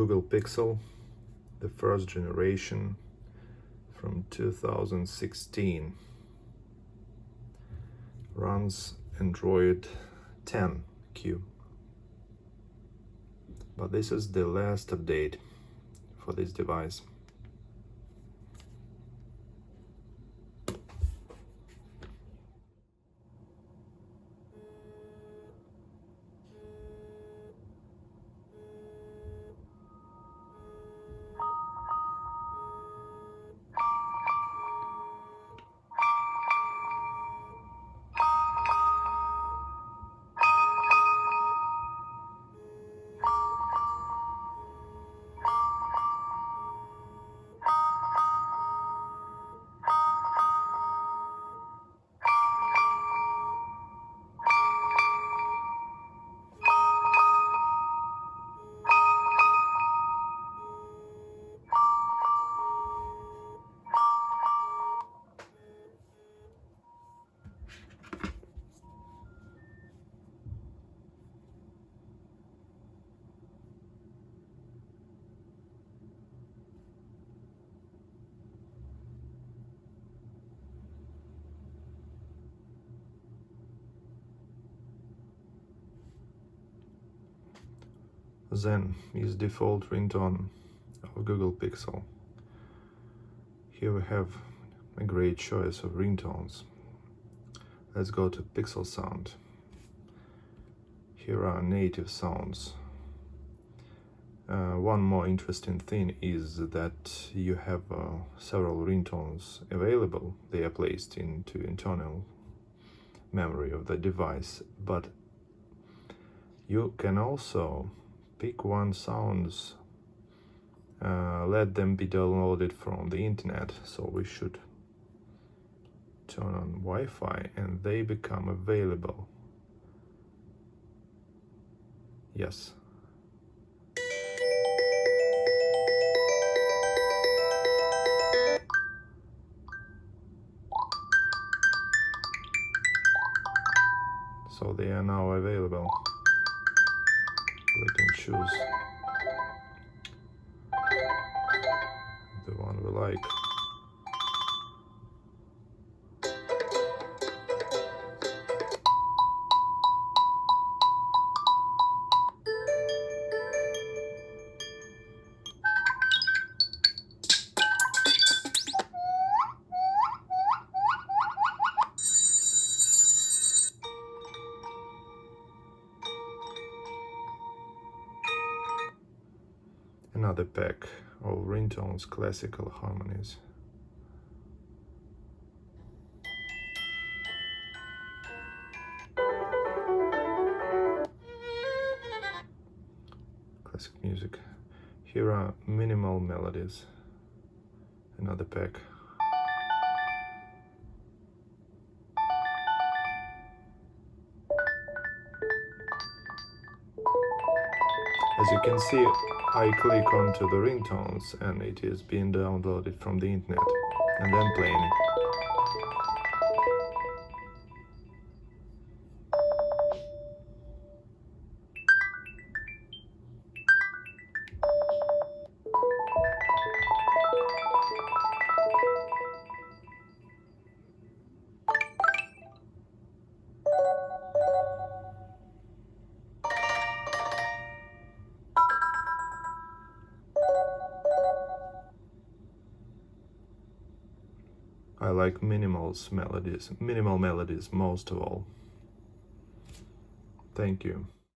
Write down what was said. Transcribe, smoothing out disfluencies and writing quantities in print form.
Google Pixel, the first generation from 2016. Runs Android 10Q. But this is the last update for this device. Zen is default ringtone of Google Pixel. Here we have a great choice of ringtones. Let's go to Pixel Sound. Here are native sounds. One more interesting thing is that you have several ringtones available. They are placed into internal memory of the device, but you can also pick one sounds, let them be downloaded from the internet. So we should turn on Wi-Fi and they become available. Yes. So they are now available. We can choose the one we like. Another pack of Ringtone's classical harmonies. Classic music. Here are minimal melodies. Another pack. As you can see, I click onto the ringtones and it is being downloaded from the internet and then playing. I like minimal melodies most of all. Thank you.